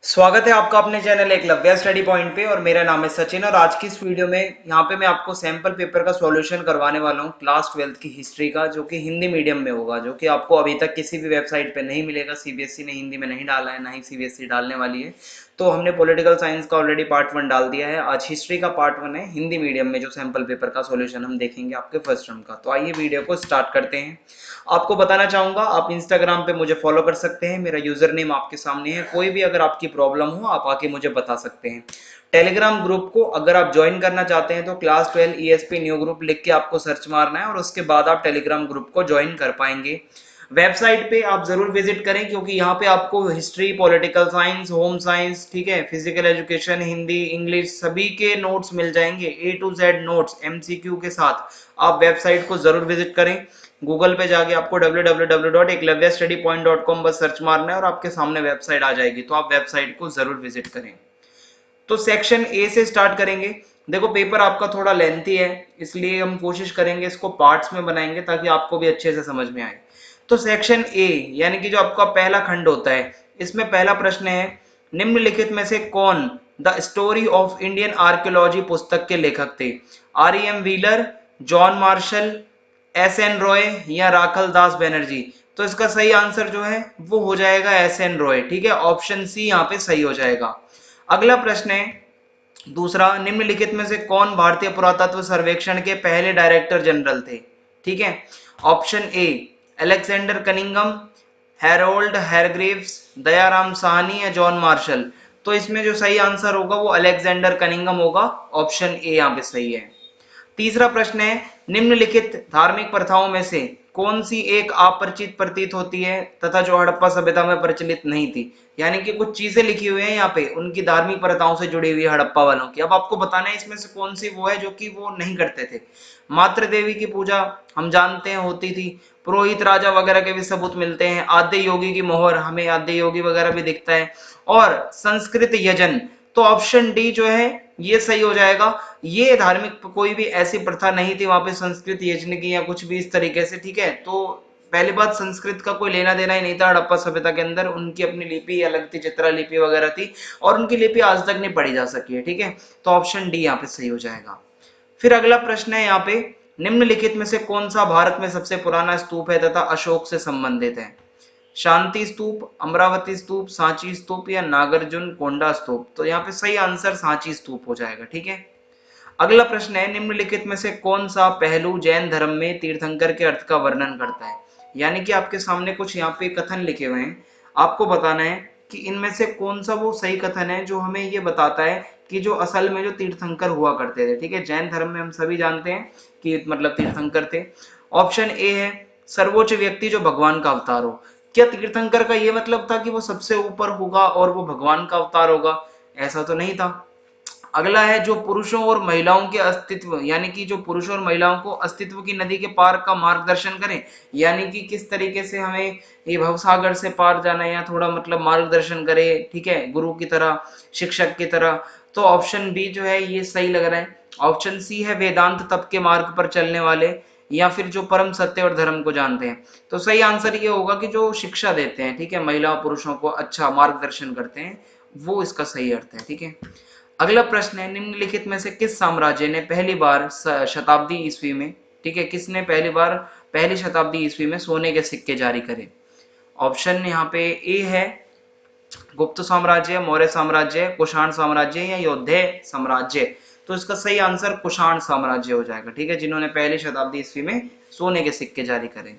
स्वागत है आपका अपने चैनल एकलव्य स्टडी पॉइंट पे। और मेरा नाम है सचिन और आज की इस वीडियो में यहाँ पे मैं आपको सैंपल पेपर का सॉल्यूशन करवाने वाला हूँ क्लास 12th की हिस्ट्री का, जो कि हिंदी मीडियम में होगा, जो कि आपको अभी तक किसी भी वेबसाइट पे नहीं मिलेगा। सीबीएसई ने हिंदी में नहीं डाला है, ना ही सीबीएसई डालने वाली है। तो हमने पॉलिटिकल साइंस का ऑलरेडी पार्ट 1 डाल दिया है। आज हिस्ट्री का पार्ट 1 है हिंदी मीडियम में, जो सैंपल पेपर का सॉल्यूशन हम देखेंगे आपके फर्स्ट टर्म का। तो आइए वीडियो को स्टार्ट करते हैं। आपको बताना चाहूंगा, आप इंस्टाग्राम पे मुझे फॉलो कर सकते हैं, मेरा यूजर नेम आपके सामने है। कोई भी अगर आपकी प्रॉब्लम हो आप आके मुझे बता सकते हैं। टेलीग्राम ग्रुप को अगर आप ज्वाइन करना चाहते हैं तो क्लास 12 ईएसपी न्यू ग्रुप लिख के आपको सर्च मारना है और उसके बाद आप टेलीग्राम ग्रुप को ज्वाइन कर पाएंगे। वेबसाइट पे आप जरूर विजिट करें, क्योंकि यहाँ पे आपको history, political science, home science, ठीक है, फिजिकल एजुकेशन, हिंदी, इंग्लिश सभी के नोट्स मिल जाएंगे, ए टू जेड नोट्स एमसीक्यू के साथ। आप वेबसाइट को जरूर विजिट करें। गूगल पे जाके आपको www.eklavyastudypoint.com बस सर्च मारना है और आपके सामने वेबसाइट आ जाएगी। तो आप वेबसाइट को जरूर विजिट करें। तो सेक्शन ए से स्टार्ट करेंगे। देखो पेपर आपका थोड़ा लेंथी है, इसलिए हम कोशिश करेंगे इसको पार्ट्स में बनाएंगे ताकि आपको भी अच्छे से समझ में आए। तो सेक्शन ए यानी कि जो आपका पहला खंड होता है, इसमें पहला प्रश्न है, निम्नलिखित में से कौन the story of Indian archaeology पुस्तक के लेखक थे? R E M Wheeler, John Marshall, S N Roy या राखल दास बनर्जी? तो इसका सही आंसर जो है वो हो जाएगा एस एन रॉय। ठीक है, ऑप्शन सी यहाँ पे सही हो जाएगा। अगला प्रश्न है दूसरा, निम्नलिखित में से कौन भारतीय पुरातत्व सर्वेक्षण के पहले डायरेक्टर जनरल थे? ठीक है, option A Alexander Cunningham, Harold Hargreaves, Dayaram Sahni या जॉन मार्शल? तो इसमें जो सही आंसर होगा वो अलेक्जेंडर कनिंगम होगा। ऑप्शन ए यहाँ पे सही है। तीसरा प्रश्न है, निम्नलिखित धार्मिक प्रथाओं में से कौन सी एक अपरिचित प्रतीत होती है तथा जो हड़प्पा सभ्यता में प्रचलित नहीं थी? यानी कि कुछ चीजें लिखी हुई हैं यहाँ पे उनकी धार्मिक प्रथाओं से जुड़ी हुई हड़प्पा वालों की। अब आपको बताना है इसमें से कौन सी वो है जो कि वो नहीं करते थे। मातृ देवी की पूजा हम जानते हैं होती थी, पुरोहित राजा वगैरह के भी सबूत मिलते हैं, आद्य योगी की मोहर, हमें आद्य योगी वगैरह भी दिखता है, और संस्कृत यजन। तो ऑप्शन डी जो है ये सही हो जाएगा। ये धार्मिक कोई भी ऐसी प्रथा नहीं थी वहां पे संस्कृत यजन की या कुछ भी इस तरीके से। ठीक है, तो पहली बात संस्कृत का कोई लेना देना ही नहीं था हड़प्पा सभ्यता के अंदर। उनकी अपनी लिपि अलग थी, चित्रा लिपि वगैरह थी, और उनकी लिपि आज तक नहीं पढ़ी जा सकी है। ठीक है, तो ऑप्शन डी यहाँ पे सही हो जाएगा। फिर अगला प्रश्न है यहाँ पे, निम्नलिखित में से कौन सा भारत में सबसे पुराना स्तूप है तथा अशोक से संबंधित है? शांति स्तूप, अमरावती स्तूप, सांची स्तूप या नागार्जुन कोंडा स्तूप? तो यहाँ पे सही आंसर सांची स्तूप हो जाएगा। ठीक है, अगला प्रश्न है, निम्नलिखित में से कौन सा पहलू जैन धर्म में तीर्थंकर के अर्थ का वर्णन करता है? यानी कि आपके सामने कुछ यहाँ पे कथन लिखे हुए हैं, आपको बताना है कि इनमें से कौन सा वो सही कथन है जो हमें ये बताता है कि जो असल में जो तीर्थंकर हुआ करते थे। ठीक है, जैन धर्म में हम सभी जानते हैं कि मतलब तीर्थंकर थे। ऑप्शन ए है सर्वोच्च व्यक्ति जो भगवान का अवतार हो। क्या तीर्थंकर का ये मतलब था कि वो सबसे ऊपर होगा और वो भगवान का अवतार होगा? ऐसा तो नहीं था। अगला है जो पुरुषों और महिलाओं के अस्तित्व, यानी कि जो पुरुषों और महिलाओं को अस्तित्व की नदी के पार का मार्गदर्शन करें, यानी कि किस तरीके से हमें ये भवसागर से पार जाना है, या थोड़ा मतलब मार्गदर्शन करे, ठीक है, गुरु की तरह, शिक्षक की तरह। तो ऑप्शन बी जो है ये सही लग रहा है। ऑप्शन सी है वेदांत तप के मार्ग पर चलने वाले, या फिर जो परम सत्य और धर्म को जानते हैं। तो सही आंसर ये होगा कि जो शिक्षा देते हैं, ठीक है, महिला पुरुषों को अच्छा मार्गदर्शन करते हैं, वो इसका सही अर्थ है। ठीक है, अगला प्रश्न है, निम्नलिखित में से किस साम्राज्य ने पहली बार शताब्दी ईस्वी में, ठीक है, किसने पहली बार पहली शताब्दी ईस्वी में सोने के सिक्के जारी करे? ऑप्शन यहाँ पे ए है गुप्त साम्राज्य, मौर्य साम्राज्य, कुषाण साम्राज्य या यौधेय साम्राज्य? तो इसका सही आंसर कुषाण साम्राज्य हो जाएगा। ठीक है, जिन्होंने पहली शताब्दी ईस्वी में सोने के सिक्के जारी करे।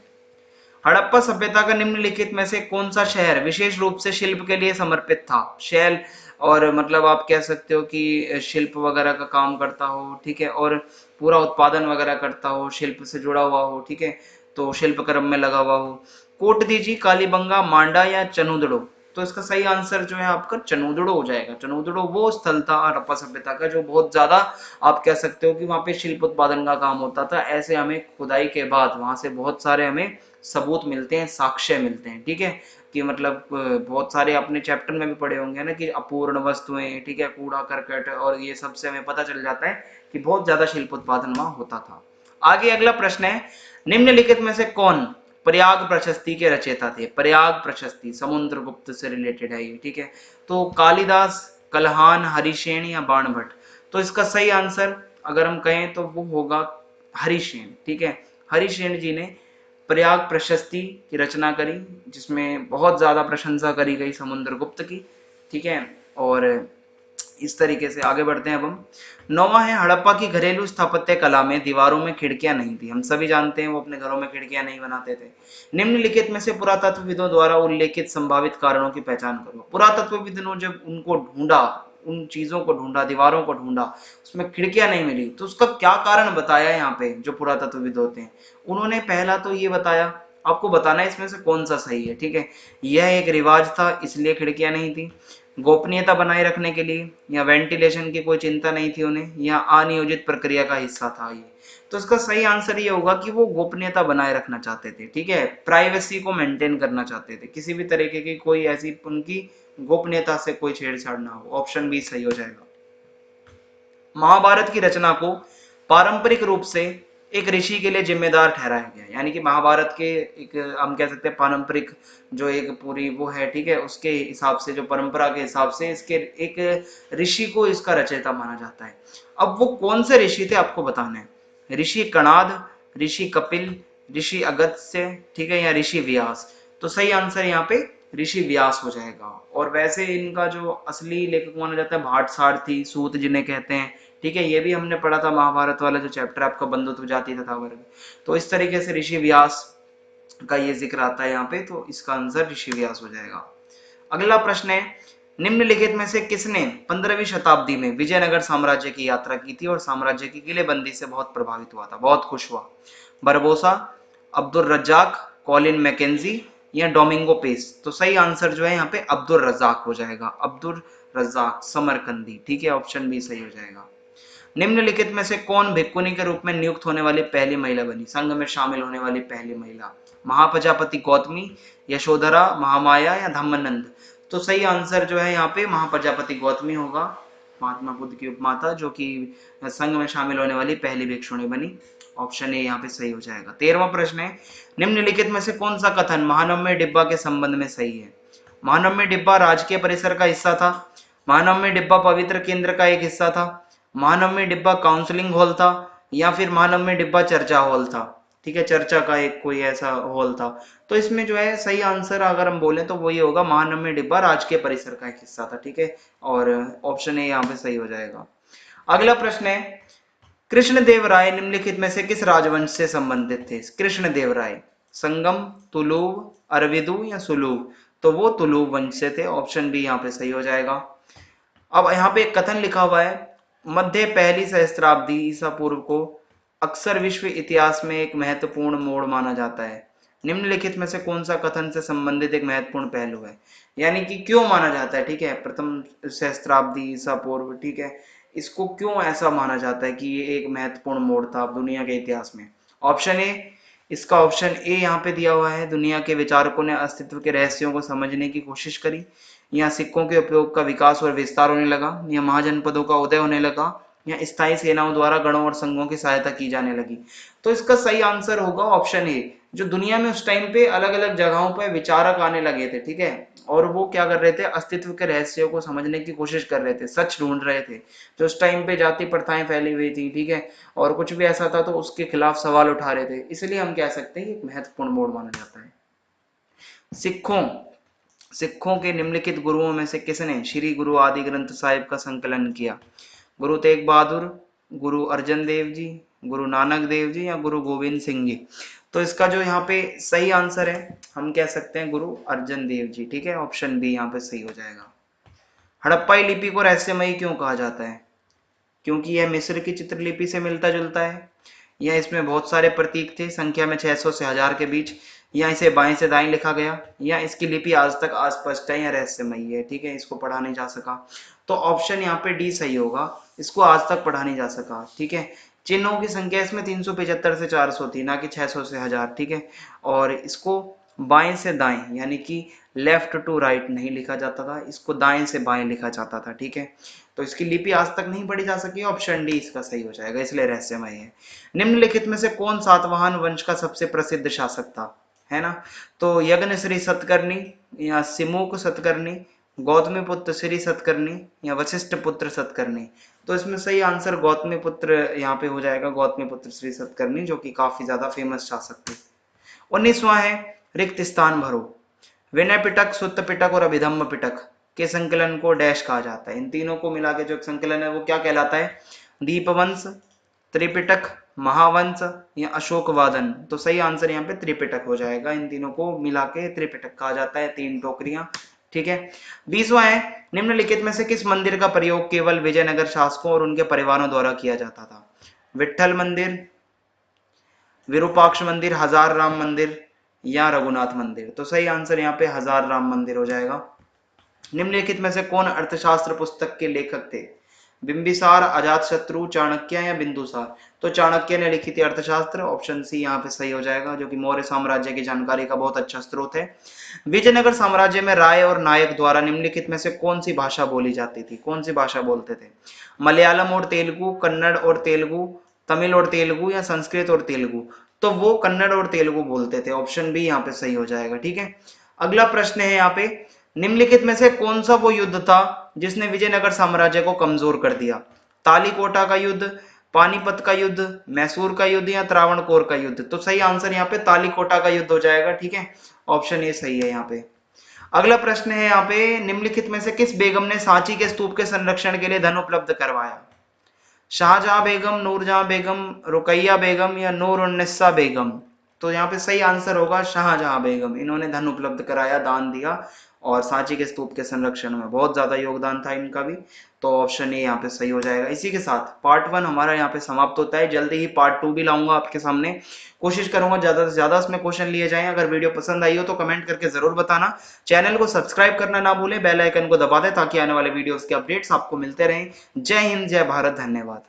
हड़प्पा सभ्यता का निम्नलिखित में से कौन सा शहर विशेष रूप से शिल्प के लिए समर्पित था? शैल, और मतलब आप कह सकते हो कि शिल्प वगैरह का काम करता हो, ठीक है, और पूरा उत्पादन वगैरह करता हो, शिल्प से जुड़ा हुआ हो, ठीक है, तो शिल्प कर्म में लगा हुआ हो। कोटदीजी, कालीबंगा, मांडा या चनुदड़ो? तो इसका सही आंसर जो है आपका चनुदड़ो हो जाएगा। चनुदड़ो वो स्थल था हड़प्पा सभ्यता का जो बहुत ज्यादा, आप कह सकते हो कि वहां पे शिल्प उत्पादन का काम होता था। ऐसे हमें खुदाई के बाद वहां से बहुत सारे हमें सबूत मिलते हैं, साक्ष्य मिलते हैं। ठीक है, कि मतलब बहुत सारे अपने चैप्टर में भी पढ़े होंगे ना कि अपूर्ण वस्तुएं, ठीक है, कूड़ा करकट, और ये सबसे हमें पता चल जाता है कि बहुत ज्यादा शिल्प उत्पादन वहां होता था। आगे अगला प्रश्न है, निम्नलिखित में से कौन प्रयाग प्रशस्ति के रचयिता थे। प्रयाग प्रशस्ति समुद्रगुप्त से रिलेटेड है ये, ठीक है। तो कालिदास, कलहान, हरिसेन या बाणभट्ट। तो इसका सही आंसर अगर हम कहें तो वो होगा हरिसेन, ठीक है। हरिसेन जी ने प्रयाग प्रशस्ति की रचना करी, जिसमें बहुत ज्यादा प्रशंसा करी गई समुद्रगुप्त की, ठीक है। और इस तरीके से आगे बढ़ते हैं अब हम। नौवां है, हड़प्पा की घरेलू स्थापत्य कला में दीवारों में खिड़कियां नहीं थी। हम सभी जानते हैं वो अपने घरों में खिड़कियां नहीं बनाते थे। निम्नलिखित में से पुरातत्वविदों द्वारा उल्लेखित संभावित कारणों की पहचान करो। पुरातत्वविदों ने जब उनको ढूंढा, उन चीजों को ढूंढा, दीवारों को ढूंढा, उसमें खिड़कियां नहीं मिली, तो उसका क्या कारण बताया यहाँ पे जो पुरातत्वविद होते हैं उन्होंने। पहला तो ये बताया, आपको बताना है इसमें से कौन सा सही है, ठीक है। यह एक रिवाज था इसलिए खिड़कियां नहीं थी, गोपनीयता बनाए रखने के लिए, या वेंटिलेशन की कोई चिंता नहीं थी उन्हें, या अनियोजित प्रक्रिया का हिस्सा था ये। तो इसका सही आंसर ये होगा कि वो गोपनीयता बनाए रखना चाहते थे, ठीक है। प्राइवेसी को मेंटेन करना चाहते थे, किसी भी तरीके की कोई ऐसी उनकी गोपनीयता से कोई छेड़छाड़ ना हो। ऑप्शन बी सही हो जाएगा। महाभारत की रचना को पारंपरिक रूप से एक ऋषि के लिए जिम्मेदार ठहराया गया, यानी कि महाभारत के एक हम कह सकते हैं पारंपरिक जो एक पूरी वो है, ठीक है, उसके हिसाब से, जो परंपरा के हिसाब से इसके एक ऋषि को इसका रचयिता माना जाता है। अब वो कौन से ऋषि थे आपको बताना है। ऋषि कणाद, ऋषि कपिल, ऋषि अगस्त्य, ठीक है, या ऋषि व्यास। तो सही आंसर यहाँ पे ऋषि व्यास हो जाएगा। और वैसे इनका जो असली लेखक माना जाता है भाटसारथी, सूत जिन्हें कहते हैं, ठीक है, ये भी हमने पढ़ा था महाभारत वाला जो चैप्टर आपका बंधुत्व जाति तथा वर्ग। तो इस तरीके से ऋषि व्यास का ये जिक्र आता है यहाँ पे, तो इसका आंसर ऋषि व्यास हो जाएगा। अगला प्रश्न है, निम्नलिखित में से किसने 15वीं शताब्दी में विजयनगर साम्राज्य की यात्रा की थी और साम्राज्य की किलेबंदी से बहुत प्रभावित हुआ था, बहुत खुश हुआ। बरबोसा, अब्दुल रज्जाक, कॉलिन मैकेंजी या डोमिंगो पेस। तो सही आंसर जो है यहाँ पे अब्दुल रज्जाक हो जाएगा। अब्दुल रज्जाक समरकंदी, ठीक है, ऑप्शन बी सही हो जाएगा। निम्नलिखित में से कौन भिक्खुनी के रूप में नियुक्त होने वाली पहली महिला बनी, संघ में शामिल होने वाली पहली महिला। महाप्रजापति गौतमी, यशोधरा, महामाया या धम्मानंद। तो सही आंसर जो है यहाँ पे महाप्रजापति गौतमी होगा, महात्मा बुद्ध की उपमाता, जो कि संघ में शामिल होने वाली पहली भिक्षुणी बनी। ऑप्शन ए यहाँ पे सही हो जाएगा। 13वां प्रश्न है, निम्नलिखित में से कौन सा कथन महानवमी डिब्बा के संबंध में सही है। महानवमी डिब्बा राजकीय परिसर का हिस्सा था, महानवमी डिब्बा पवित्र केंद्र का एक हिस्सा था, महानवमी डिब्बा काउंसलिंग हॉल था, या फिर महानवमी डिब्बा चर्चा हॉल था, ठीक है, चर्चा का एक कोई ऐसा हॉल था। तो इसमें जो है सही आंसर अगर हम बोले तो वही होगा, महानवमी डिब्बा राजकीय परिसर का एक हिस्सा था, ठीक है। और ऑप्शन ए यहाँ पे सही हो जाएगा। अगला प्रश्न है, कृष्णदेव राय निम्नलिखित में से किस राजवंश से संबंधित थे। कृष्णदेव राय, संगम, तुलुव, अरविदु या सुलुव। तो वो तुलुव वंश से थे। ऑप्शन बी यहाँ पे सही हो जाएगा। अब यहाँ पे एक कथन लिखा हुआ है, मध्य पहली सहस्त्राब्दी ईसा पूर्व को अक्सर विश्व इतिहास में एक महत्वपूर्ण मोड़ माना जाता है। निम्नलिखित में से कौन सा कथन से संबंधित एक महत्वपूर्ण पहलू है, यानी कि क्यों माना जाता है, ठीक है, प्रथम सहस्त्राब्दी ईसा पूर्व, ठीक है, इसको क्यों ऐसा माना जाता है कि ये एक महत्वपूर्ण मोड़ था दुनिया के इतिहास में। ऑप्शन ए, इसका ऑप्शन ए यहाँ पे दिया हुआ है, दुनिया के विचारकों ने अस्तित्व के रहस्यों को समझने की कोशिश करी, या सिक्कों के उपयोग का विकास और विस्तार होने लगा, या महाजनपदों का उदय होने लगा, या स्थायी सेनाओं द्वारा गणों और संघों की सहायता की जाने लगी। तो इसका सही आंसर होगा ऑप्शन ए, जो दुनिया में उस टाइम पे अलग अलग जगहों पे विचारक आने लगे थे, ठीक है, और वो क्या कर रहे थे, अस्तित्व के रहस्यों को समझने की कोशिश कर रहे थे, सच ढूंढ रहे थे। जो उस टाइम पे जाति प्रथाएं फैली हुई थी, ठीक है, और कुछ भी ऐसा था तो उसके खिलाफ सवाल उठा रहे थे, इसलिए हम कह सकते हैं एक महत्वपूर्ण मोड़ माना जाता है। सिखों सिखों के निम्नलिखित गुरुओं में से किसने श्री गुरु आदि ग्रंथ साहिब का संकलन किया। गुरु तेग बहादुर, गुरु अर्जन देव जी, गुरु नानक देव जी या गुरु गोविंद सिंह जी। तो इसका जो यहाँ पे सही आंसर है, हम कह सकते हैं गुरु अर्जन देव जी, ठीक है, ऑप्शन बी यहाँ पे सही हो जाएगा। हड़प्पाई लिपि को रहस्यमयी क्यों कहा जाता है, क्योंकि यह मिस्र की चित्रलिपि से मिलता जुलता है, या इसमें बहुत सारे प्रतीक थे संख्या में 600 से 1000 के बीच, या इसे बाएं से दाएं लिखा गया, या इसकी लिपि आज तक अस्पष्ट है या रहस्यमयी है, ठीक है, इसको पढ़ा नहीं जा सका। तो ऑप्शन यहाँ पे डी सही होगा, इसको आज तक पढ़ा नहीं जा सका, ठीक है। चिन्हों की संख्या इसमें 375 से 400 थी, ना कि 600 से 1000, ठीक है। और इसको बाएं से दाएं यानी कि लेफ्ट टू राइट नहीं लिखा जाता था, इसको दाएं से बाएं लिखा जाता था, ठीक है। तो इसकी लिपि आज तक नहीं पढ़ी जा सकी, ऑप्शन डी इसका सही हो जाएगा, इसलिए रहस्यमय है। निम्नलिखित में से कौन सातवाहन वंश का सबसे प्रसिद्ध शासक था। है ना। तो यज्ञ श्री सतकर्णी या सिमुक सतकर्णी, गौतमी पुत्र श्री सतकर्णी या वशिष्ठ पुत्र सतकर्णी। तो इसमें सही आंसर गौतमी पुत्र यहाँ पे हो जाएगा, गौतमी पुत्र श्री सतकर्णी, जो कि काफी ज्यादा फेमस शासक थे। 19वां है रिक्त स्थान भरो। विनय पिटक, सुत्त पिटक और अभिधम्म पिटक के संकलन को डैश कहा जाता है। इन तीनों को मिला के जो एक संकलन है वो क्या कहलाता है? दीपवंश, त्रिपिटक, महावंश या अशोकवादन। तो सही आंसर यहाँ पे त्रिपिटक हो जाएगा। इन तीनों को मिला के त्रिपिटक कहा जाता है, 3 टोकरियां। ठीक है। 20वां है निम्नलिखित में से किस मंदिर का प्रयोग केवल विजयनगर शासकों और उनके परिवारों द्वारा किया जाता था? विट्ठल मंदिर, विरूपाक्ष मंदिर, हजार राम मंदिर या रघुनाथ मंदिर। तो सही आंसर यहाँ पे हजार राम मंदिर हो जाएगा। निम्नलिखित में से कौन अर्थशास्त्र पुस्तक के लेखक थे? बिंबिसार, अजातशत्रु, चाणक्य या बिंदुसार। तो चाणक्य ने लिखी थी अर्थशास्त्र, ऑप्शन सी यहाँ पे सही हो जाएगा, जो कि मौर्य साम्राज्य की जानकारी का बहुत अच्छा स्रोत है। विजयनगर साम्राज्य में राय और नायक द्वारा निम्नलिखित में से कौन सी भाषा बोली जाती थी? कौन सी भाषा बोलते थे? मलयालम और तेलुगु, कन्नड़ और तेलुगु, तमिल और तेलुगु या संस्कृत और तेलुगु। तो वो कन्नड़ और तेलुगु बोलते थे, ऑप्शन बी यहाँ पे सही हो जाएगा। ठीक है। अगला प्रश्न है यहाँ पे, निम्नलिखित में से कौन सा वो युद्ध था जिसने विजयनगर साम्राज्य को कमजोर कर दिया? तालीकोटा का युद्ध, पानीपत का युद्ध, मैसूर का युद्ध या त्रावणकोर का युद्ध। तो सही आंसर यहाँ पे तालीकोटा का युद्ध हो जाएगा। ठीक है, ऑप्शन ए सही है यहाँ पे। अगला प्रश्न है यहाँ पे, निम्नलिखित में से किस बेगम ने सांची के स्तूप के संरक्षण के लिए धन उपलब्ध करवाया? शाहजहां बेगम, नूरजहां बेगम, रुकैया बेगम या नूर उन्निसा बेगम। तो यहाँ पे सही आंसर होगा शाहजहां बेगम। इन्होंने धन उपलब्ध कराया, दान दिया, और सांची के स्तूप के संरक्षण में बहुत ज्यादा योगदान था इनका भी। तो ऑप्शन ए यहाँ पे सही हो जाएगा। इसी के साथ पार्ट 1 हमारा यहाँ पे समाप्त होता है। जल्दी ही पार्ट 2 भी लाऊंगा आपके सामने। कोशिश करूंगा ज्यादा से ज्यादा इसमें क्वेश्चन लिए जाएं। अगर वीडियो पसंद आई हो तो कमेंट करके जरूर बताना। चैनल को सब्सक्राइब करना ना भूलें, बेल आइकन को दबा दें ताकि आने वाले वीडियोस के अपडेट्स आपको मिलते रहें। जय हिंद, जय भारत, धन्यवाद।